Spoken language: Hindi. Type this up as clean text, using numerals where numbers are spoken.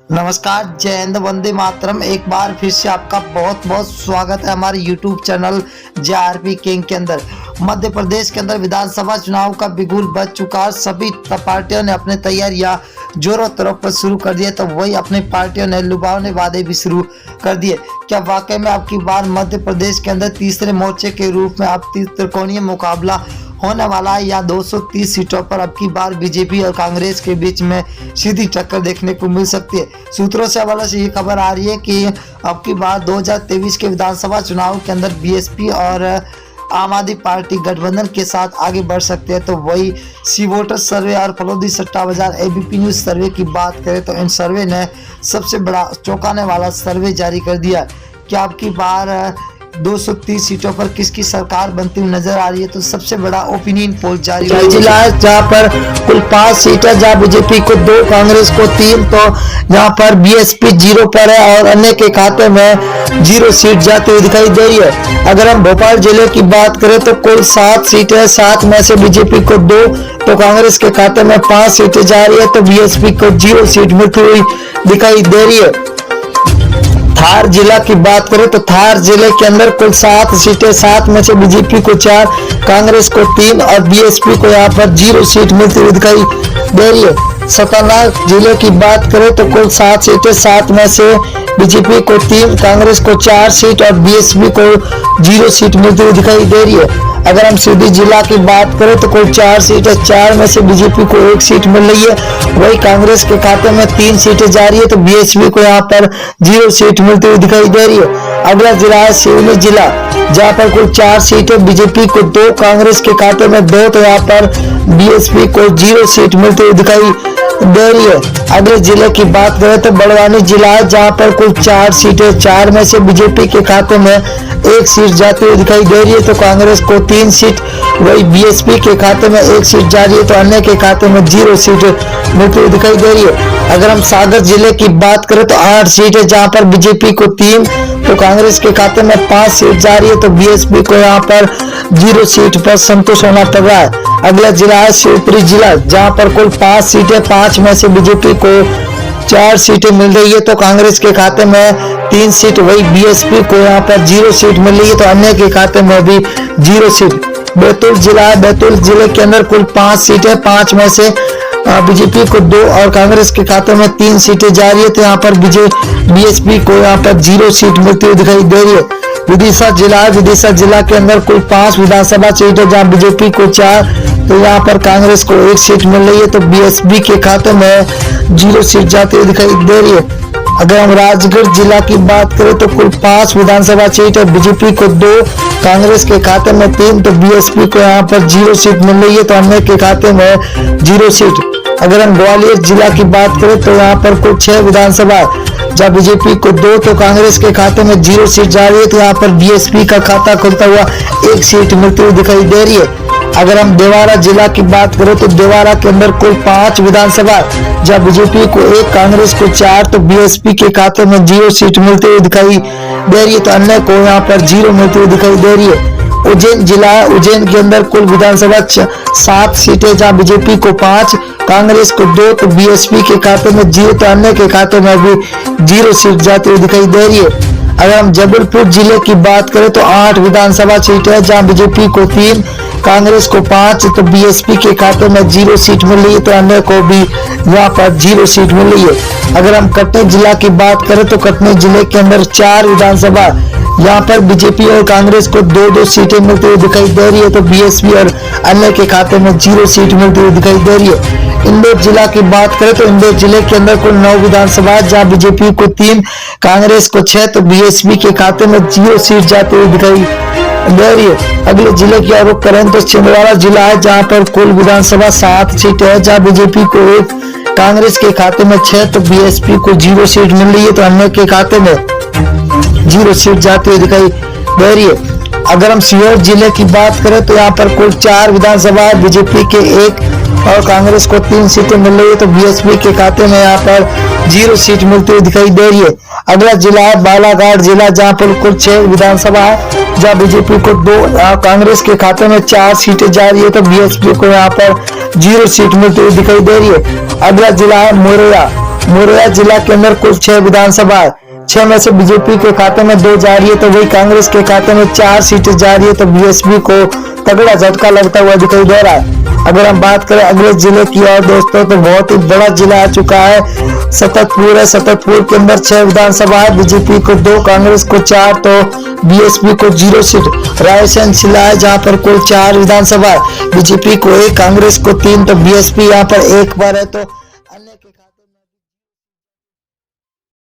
नमस्कार, जय हिंद, वंदे मातरम। एक बार फिर से आपका बहुत बहुत स्वागत है हमारे YouTube चैनल JRP किंग के अंदर। मध्य प्रदेश के अंदर विधानसभा चुनाव का बिगुल बज चुका है। सभी पार्टियों ने अपने तैयारियां जोरों तौर पर शुरू कर दिए, तो वही अपनी पार्टियों ने लुभावने वादे भी शुरू कर दिए। क्या वाकई में आपकी बार मध्य प्रदेश के अंदर तीसरे मोर्चे के रूप में अब त्रिकोणीय मुकाबला होने वाला है, या 230 सीटों पर अब की बार बीजेपी और कांग्रेस के बीच में सीधी टक्कर देखने को मिल सकती है। सूत्रों से हवाले से ये खबर आ रही है कि अब की बार 2023 के विधानसभा चुनाव के अंदर बीएसपी और आम आदमी पार्टी गठबंधन के साथ आगे बढ़ सकते हैं। तो वही सी वोटर सर्वे और फलोदी सट्टा बाजार एबीपी न्यूज सर्वे की बात करें तो इन सर्वे ने सबसे बड़ा चौंकाने वाला सर्वे जारी कर दिया कि अब की बार 230 सीटों पर किसकी सरकार बनती हुई नजर आ रही है। तो सबसे बड़ा ओपिनियन पोल जारी हुआ जिला है जहाँ पर कुल 5 सीटें, जहाँ बीजेपी को 2, कांग्रेस को 3, तो यहाँ पर बीएसपी 0 पर है और अन्य के खाते में 0 सीट जाती हुई दिखाई दे रही है। अगर हम भोपाल जिले की बात करें तो कुल 7 सीटें, 7 में से बीजेपी को 2, तो कांग्रेस के खाते में 5 सीटें जा रही है, तो बीएसपी को 0 सीट मिलती हुई दिखाई दे रही है। धार जिला की बात करें तो धार जिले के अंदर कुल 7 सीटें, 7 में से बीजेपी को 4, कांग्रेस को 3 और बीएसपी को यहाँ पर 0 सीट मिलती हुई दिखाई दे रही है। सतना जिले की बात करें तो कुल 7 सीटें, 7 में से बीजेपी को 3, कांग्रेस को 4 सीट और बीएसपी को 0 सीट मिलती हुई दिखाई दे रही है। अगर हम सीधी जिला की बात करें तो कुल 4 सीटें, 4 में से बीजेपी को 1 सीट मिल रही है, वही कांग्रेस के खाते में 3 सीटें जा रही है, तो बीएसपी को यहाँ पर 0 सीट मिलती हुई दिखाई दे रही है। अगला जिला है सिवनी जिला, जहाँ पर कुल 4 सीटें, बीजेपी को 2, कांग्रेस के खाते में 2, तो यहाँ पर बीएसपी को 0 सीट मिलती हुई दिखाई दे रही है। अगले जिले की बात करें तो बड़वानी जिला है, जहाँ पर कुल 4 सीटें, 4 में से बीजेपी के खाते में 1 सीट जाती हुई दिखाई दे रही है, तो कांग्रेस को 3 सीट, वही बीएसपी के खाते में 1 सीट जा रही है, तो अन्य के खाते में 0 सीट मिलती हुई दिखाई दे रही है। अगर हम सागर जिले की बात करें तो 8 सीटें, जहाँ पर बीजेपी को 3, तो कांग्रेस के खाते में 5 सीट जा रही है, तो बीएसपी को यहाँ पर 0 सीट पर संतुष्ट होना पड़ रहा है। अगला जिला है शिवपुरी जिला, जहाँ पर कुल 5 सीटें, 5 में से बीजेपी को 4 सीटें मिल रही है, तो कांग्रेस के खाते में 3 सीट, वही बीएसपी को यहाँ पर 0 सीट मिल रही है, तो अन्य के खाते में भी 0 सीट। बैतूल जिला है, बैतूल जिले के अंदर कुल 5 सीटें, 5 में से बीजेपी को 2 और कांग्रेस के खाते में 3 सीटें जा रही है, तो यहाँ पर बीएसपी को यहाँ पर 0 सीट मिलती हुई दिखाई दे रही है। विदिशा जिला है, विदिशा जिला के अंदर कुल 5 विधानसभा सीटें, जहाँ बीजेपी को 4, तो यहाँ पर कांग्रेस को 1 सीट मिल रही है, तो बीएसपी के खाते में 0 सीट जाती हुई दिखाई दे रही है। अगर हम राजगढ़ जिला की बात करें तो कुल 5 विधानसभा सीट है, बीजेपी को 2, कांग्रेस के खाते में 3, तो बीएसपी को यहाँ पर 0 सीट मिल रही है, तो अन्य के खाते में 0 सीट। अगर हम ग्वालियर जिला की बात करें तो यहाँ पर कुल 6 विधानसभा, जहाँ बीजेपी को 2, तो कांग्रेस के खाते में 0 सीट जा रही है, तो यहाँ पर बीएसपी का खाता खुलता हुआ 1 सीट मिलती हुई दिखाई दे रही है। अगर हम देवारा जिला की बात करें तो देवारा के अंदर कुल 5 विधानसभा, जहाँ बीजेपी को 1, कांग्रेस को 4, तो बीएसपी के खाते में 0 सीट मिलती हुई दिखाई दे रही है, तो अन्य को यहाँ पर 0 मिलती हुई दिखाई दे रही है। उज्जैन जिला, उज्जैन के अंदर कुल विधानसभा 7 सीटें, जहाँ बीजेपी को 5, कांग्रेस को 2, तो बीएसपी के खाते में 0, तो अन्य के खाते में भी 0 सीट जाती हुई दिखाई दे रही है। अगर हम जबलपुर जिले की बात करें तो 8 विधानसभा सीटें, जहाँ बीजेपी को 3, कांग्रेस को 5, तो बीएसपी के खाते में 0 सीट मिल रही है, तो अन्य को भी यहाँ पर 0 सीट मिल रही है। अगर हम कटनी जिला की बात करें तो कटनी जिले के अंदर 4 विधानसभा, यहाँ पर बीजेपी और कांग्रेस को 2-2 सीटें मिलती हुई दिखाई दे रही है, तो बीएसपी और अन्य के खाते में 0 सीट मिलती हुई दिखाई दे रही है। इंदौर जिला की बात करें तो इंदौर जिले के अंदर कुल 9 विधानसभा, जहाँ बीजेपी को 3, कांग्रेस को 6, तो बीएसपी के खाते में 0 सीट जाती हुई दिखाई दे रही है। अगले जिले की रुख करें तो छिंदवाड़ा जिला है, जहाँ पर कुल विधानसभा 7 सीटें है, जहाँ बीजेपी को 1, कांग्रेस के खाते में 6, तो बीएसपी को 0 सीट मिल रही है, तो अन्य के खाते में 0 सीट जाती हुई दिखाई दे रही है। अगर हम सीहोर जिले की बात करें तो यहाँ पर कुल 4 विधानसभा है, बीजेपी के 1 और कांग्रेस को 3 सीटें मिल रही है, तो बीएसपी के खाते में यहाँ पर 0 सीट मिलती हुई दिखाई दे रही है। अगला जिला है बालाघाट जिला, जहाँ पर कुल 6 विधानसभा है, जहाँ बीजेपी को 2, कांग्रेस के खाते में 4 सीटें जा रही है, तो बीएसपी को यहाँ पर 0 सीट मिलती हुई दिखाई दे रही है। अगला जिला है मोरैया, मुरैना जिला के अंदर कुल 6 विधानसभा है। 6 में से बीजेपी के खाते में 2 जा रही है, तो वही कांग्रेस के खाते में 4 सीटें जा रही है। तो बीएसपी को तगड़ा झटका लगता हुआ दिखाई दे रहा है। अगर हम बात करें अगले जिले की और दोस्तों, तो बहुत ही बड़ा जिला आ चुका है, सततपुर है। सततपुर के अंदर 6 विधानसभा है, बीजेपी को 2, कांग्रेस को 4, तो बीएसपी को 0 सीट। रायसेन जिला है जहां पर कुल 4 विधानसभा है, बीजेपी को 1, कांग्रेस को 3, तो बीएसपी यहां पर 1 पर है। तो